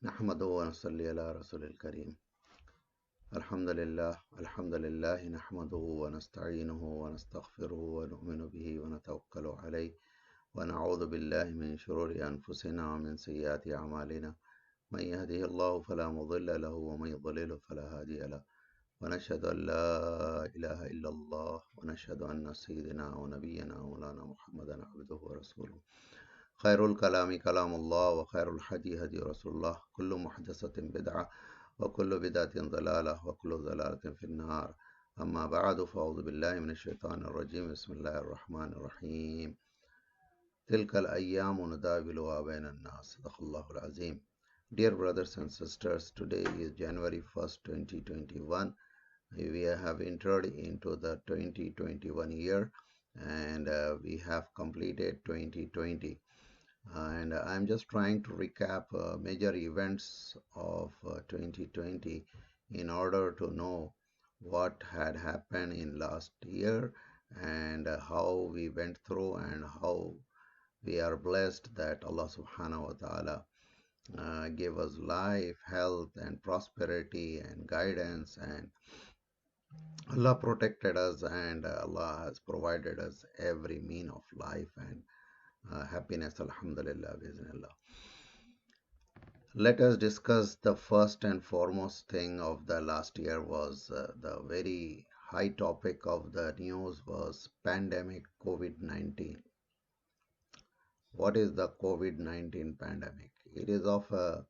نحمده ونصلي على رسول الكريم. الحمد لله نحمده ونستعينه ونستغفره ونؤمن به ونتوكل عليه ونعوذ بالله من شرور أنفسنا ومن سيئات أعمالنا. من يهده الله فلا مضل له ومن يضلل فلا هادي له، ونشهد أن لا إله إلا الله ونشهد أن سيدنا ونبينا ومولانا محمدا عبده ورسوله. خير الكلام كلام الله وخير الهدي هدي رسول الله. كل محدثة بدعة وكل بدعة ضلالة وكل ضلالة في النار. أما بعد فأعوذ بالله من الشيطان الرجيم. بسم الله الرحمن الرحيم. تلك الأيام نداولها بين الناس. صدق الله العظيم. Dear brothers and sisters, today is January 1st, 2021. We have entered into the 2021 year, and we have completed 2020. And I'm just trying to recap major events of 2020 in order to know what had happened in last year and how we went through and how we are blessed that Allah subhanahu wa ta'ala gave us life, health and prosperity and guidance, and Allah protected us, and Allah has provided us every mean of life and happiness. Alhamdulillah, bismillah. Let us discuss the first and foremost thing of the last year was the very high topic of the news was pandemic COVID-19. What is the COVID-19 pandemic? It is of a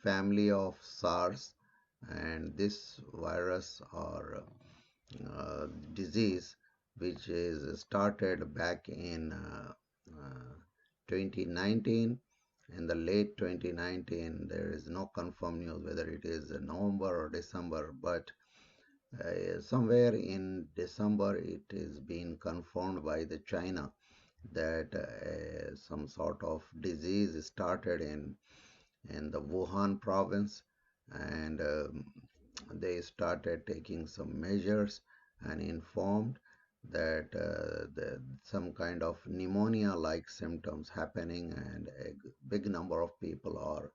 family of SARS, and this virus or disease which is started back in 2019. In the late 2019, there is no confirmed news whether it is November or December, but somewhere in December it is being confirmed by the China that some sort of disease started in the Wuhan province, and they started taking some measures and informed that some kind of pneumonia-like symptoms happening, and a big number of people are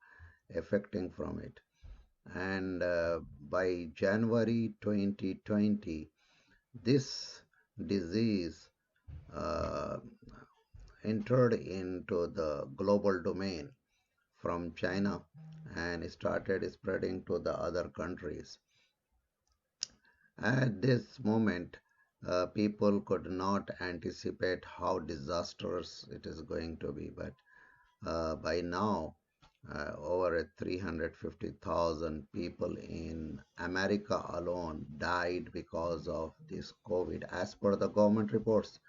affecting from it. And by January 2020, this disease entered into the global domain from China and started spreading to the other countries. At this moment, people could not anticipate how disastrous it is going to be, but by now, over 350,000 people in America alone died because of this COVID, as per the government reports.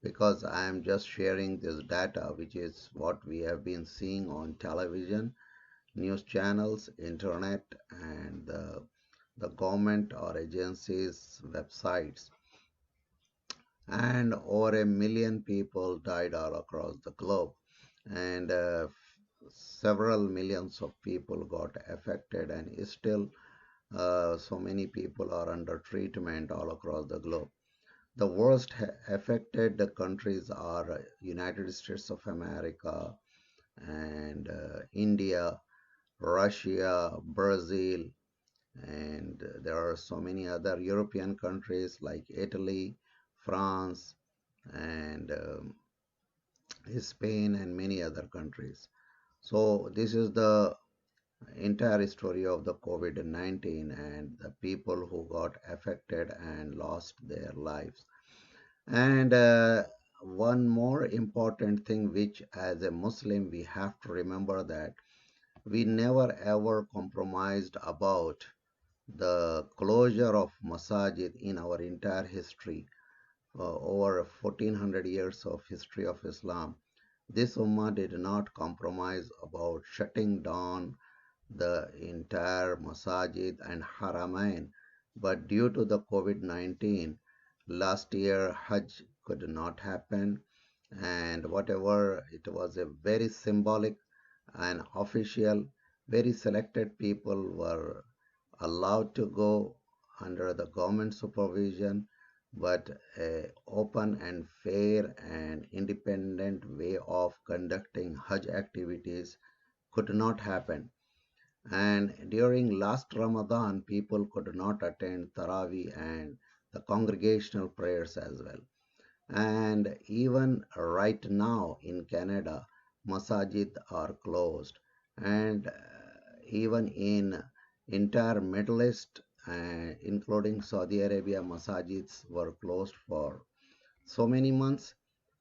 Because I am just sharing this data, which is what we have been seeing on television, news channels, internet, and the government or agencies' websites. And over 1 million people died all across the globe, and several millions of people got affected, and still so many people are under treatment all across the globe. The worst affected countries are United States of America and India, Russia, Brazil, and there are so many other European countries like Italy, France, and Spain, and many other countries. So this is the entire story of the COVID-19 and the people who got affected and lost their lives. And one more important thing, which as a Muslim we have to remember, that we never ever compromised about the closure of masajid in our entire history. Over 1400 years of history of Islam, this ummah did not compromise about shutting down the entire masajid and haramain. But due to the COVID-19, last year Hajj could not happen, and whatever, it was a very symbolic and official, very selected people were allowed to go under the government supervision, but an open and fair and independent way of conducting Hajj activities could not happen. And during last Ramadan, people could not attend Taraweeh and the congregational prayers as well. And even right now in Canada, masajid are closed. And even in entire Middle East, including Saudi Arabia, masajids were closed for so many months.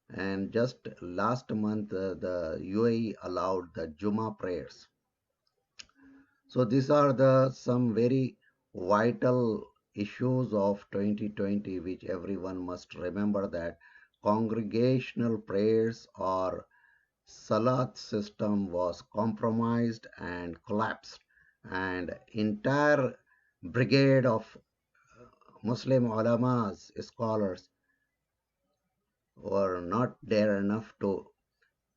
And just last month, the UAE allowed the Juma prayers. So these are the some very vital issues of 2020 which everyone must remember, that congregational prayers or salat system was compromised and collapsed, and entire brigade of Muslim ulamas, scholars, were not there enough to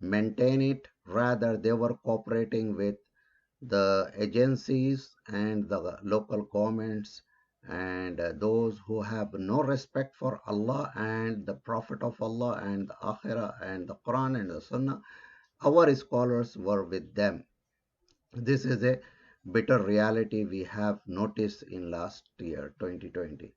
maintain it. Rather, they were cooperating with the agencies and the local governments, and those who have no respect for Allah and the Prophet of Allah and the Akhirah and the Quran and the Sunnah. Our scholars were with them. This is a bitter reality we have noticed in last year 2020.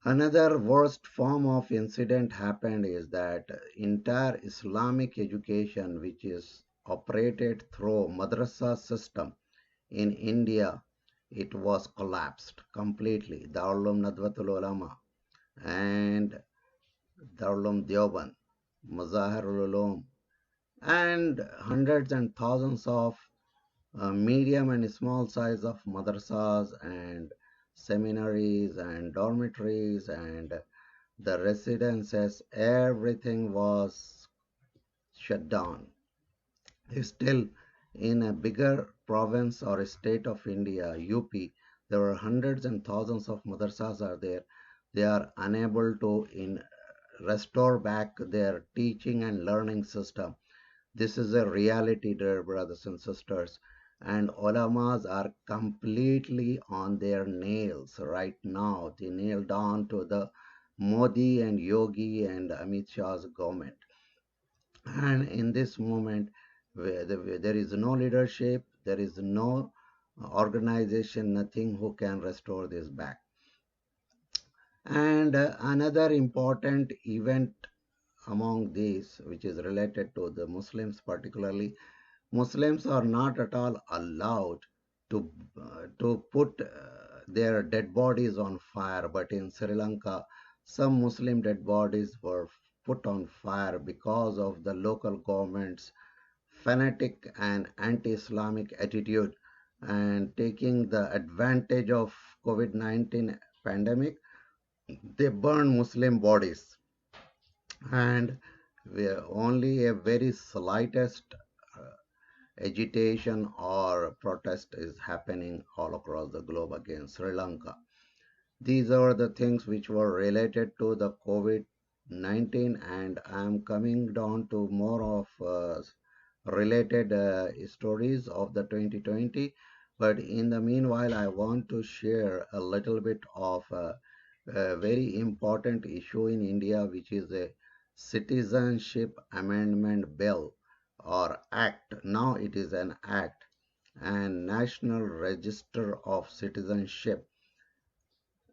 Another worst form of incident happened is that entire Islamic education, which is operated through madrasa system in India, it was collapsed completely. Darul Nadwatul Ulama and Darul Deoban, Mazahirul Ulum, and hundreds and thousands of medium and small size of madrasas and seminaries and dormitories and the residences, everything was shut down. Still, in a bigger province or a state of India, UP, there are hundreds and thousands of madrasas are there. They are unable to restore back their teaching and learning system. This is a reality, dear brothers and sisters. And ulamas are completely on their nails right now. They nail down to the Modi and Yogi and Amit Shah's government. And in this moment, where there is no leadership, there is no organization, nothing who can restore this back. And another important event among these, which is related to the Muslims particularly, Muslims are not at all allowed to put their dead bodies on fire. But in Sri Lanka, some Muslim dead bodies were put on fire because of the local government's fanatic and anti-Islamic attitude, and taking the advantage of COVID-19 pandemic, they burn Muslim bodies, and only a very slightest agitation or protest is happening all across the globe against Sri Lanka. These are the things which were related to the COVID-19, and I am coming down to more of related stories of the 2020. But in the meanwhile, I want to share a little bit of a very important issue in India, which is a Citizenship Amendment Bill or Act. Now it is an Act, and National Register of Citizenship.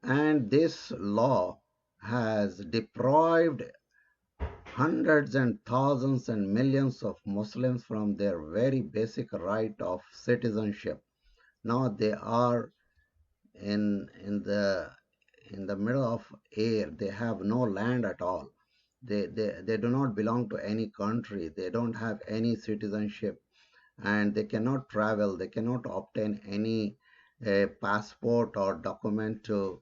And this law has deprived hundreds and thousands and millions of Muslims from their very basic right of citizenship. Now they are in the middle of air. They have no land at all. They do not belong to any country. They don't have any citizenship, and they cannot travel. They cannot obtain any passport or document to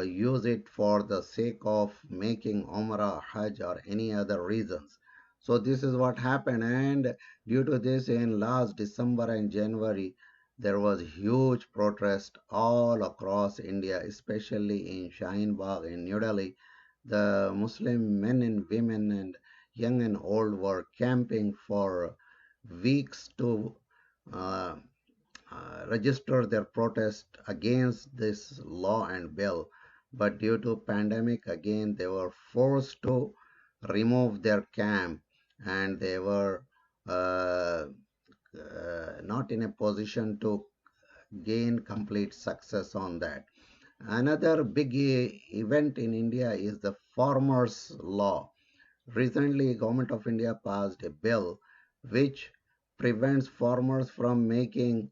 use it for the sake of making Umrah, Hajj, or any other reasons. So this is what happened, and due to this, in last December and January, there was huge protest all across India, especially in Shaheen Bagh in New Delhi. The Muslim men and women and young and old were camping for weeks to uh, register their protest against this law and bill. But due to pandemic, again they were forced to remove their camp, and they were not in a position to gain complete success on that. Another big event in India is the farmers' law. Recently, Government of India passed a bill which prevents farmers from making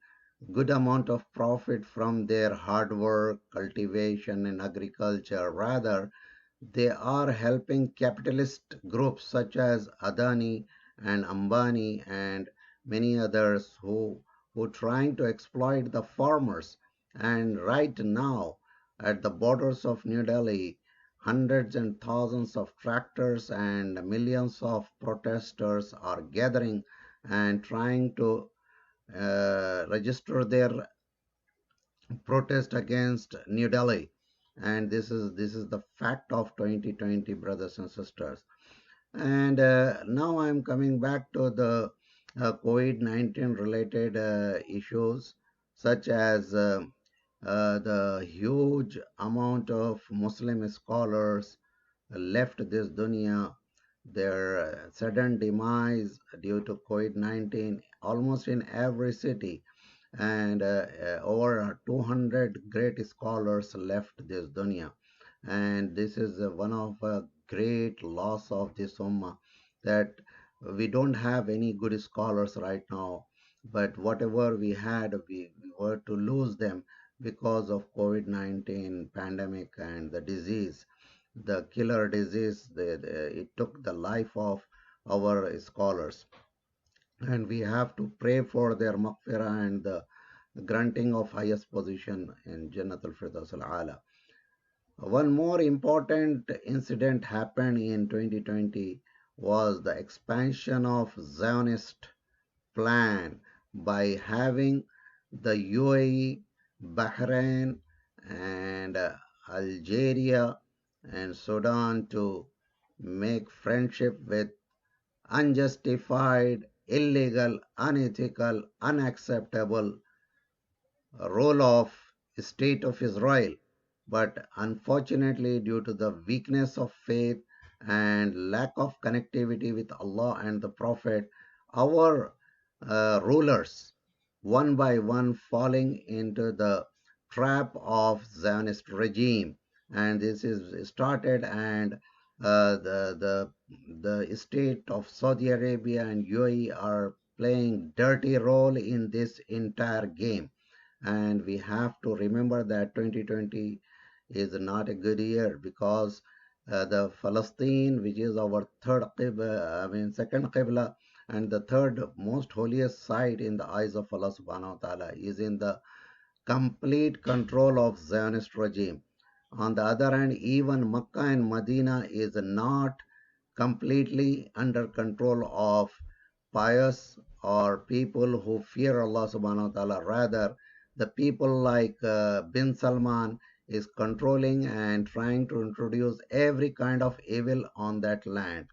good amount of profit from their hard work, cultivation and agriculture. Rather, they are helping capitalist groups such as Adani and Ambani and many others who trying to exploit the farmers. And right now, at the borders of New Delhi, hundreds and thousands of tractors and millions of protesters are gathering and trying to register their protest against New Delhi. And this is the fact of 2020, brothers and sisters. And now I'm coming back to the COVID-19 related issues, such as the huge amount of Muslim scholars left this dunya, their sudden demise due to COVID-19 almost in every city, and over 200 great scholars left this dunya. And this is one of a great loss of this ummah, that we don't have any good scholars right now, but whatever we had, we were to lose them because of COVID-19 pandemic and the disease, the killer disease. It took the life of our scholars, and we have to pray for their maghfirah and the granting of highest position in Jannatul Firdaus al-Ala. One more important incident happened in 2020 was the expansion of Zionist plan by having the UAE, Bahrain, and Algeria and Sudan to make friendship with unjustified, illegal, unethical, unacceptable role of State of Israel. But unfortunately, due to the weakness of faith and lack of connectivity with Allah and the Prophet, our rulers, one by one, falling into the trap of Zionist regime. And this is started, and the state of Saudi Arabia and UAE are playing dirty role in this entire game. And we have to remember that 2020 is not a good year, because the Palestine, which is our second Qibla, and the third most holiest site in the eyes of Allah subhanahu wa ta'ala, is in the complete control of Zionist regime. On the other hand, even Makkah and Medina is not completely under control of pious or people who fear Allah subhanahu wa ta'ala. Rather, the people like bin Salman is controlling and trying to introduce every kind of evil on that land.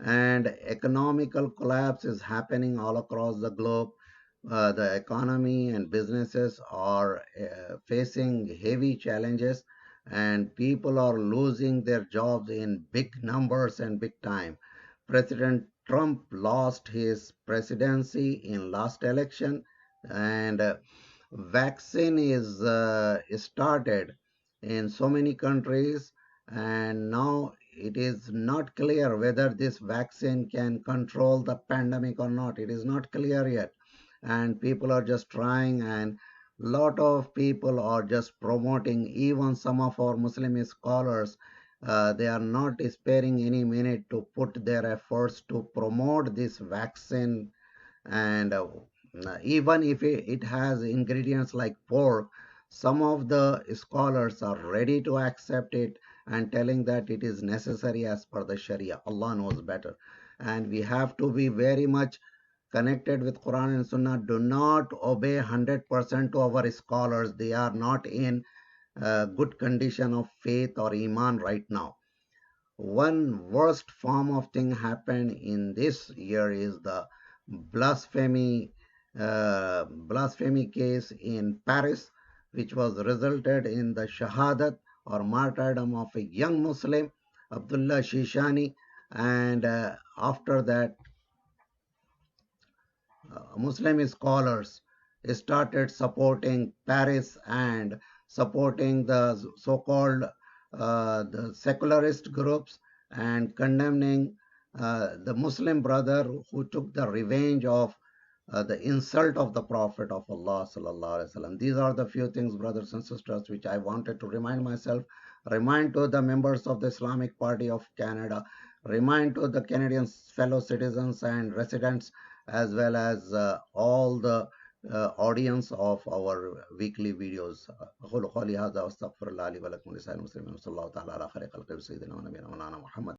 And economical collapse is happening all across the globe. The economy and businesses are facing heavy challenges, and people are losing their jobs in big numbers and big time. President Trump lost his presidency in last election, and vaccine is started in so many countries, and now it is not clear whether this vaccine can control the pandemic or not. It is not clear yet, and people are just trying, and lot of people are just promoting. Even some of our Muslim scholars, they are not sparing any minute to put their efforts to promote this vaccine. And even if it has ingredients like pork, some of the scholars are ready to accept it and telling that it is necessary as per the Sharia. Allah knows better. And we have to be very much connected with Quran and Sunnah. Do not obey 100% to our scholars. They are not in good condition of faith or iman right now. One worst form of thing happened in this year is the blasphemy case in Paris, which was resulted in the shahadat or martyrdom of a young Muslim, Abdullah Shishani. And after that, Muslim scholars started supporting Paris and supporting the so-called the secularist groups and condemning the Muslim brother who took the revenge of the insult of the Prophet of Allah sallallahu alaihi wasallam. These are the few things, brothers and sisters, which I wanted to remind myself, remind to the members of the Islamic Party of Canada, remind to the Canadian fellow citizens and residents, as well as all the audience of our weekly videos. أقول قولي هذا وأستغفر الله لي ولكم ولسائر المسلمين صلى الله تعالى على خير خلقه سيدنا ونبينا مولانا محمد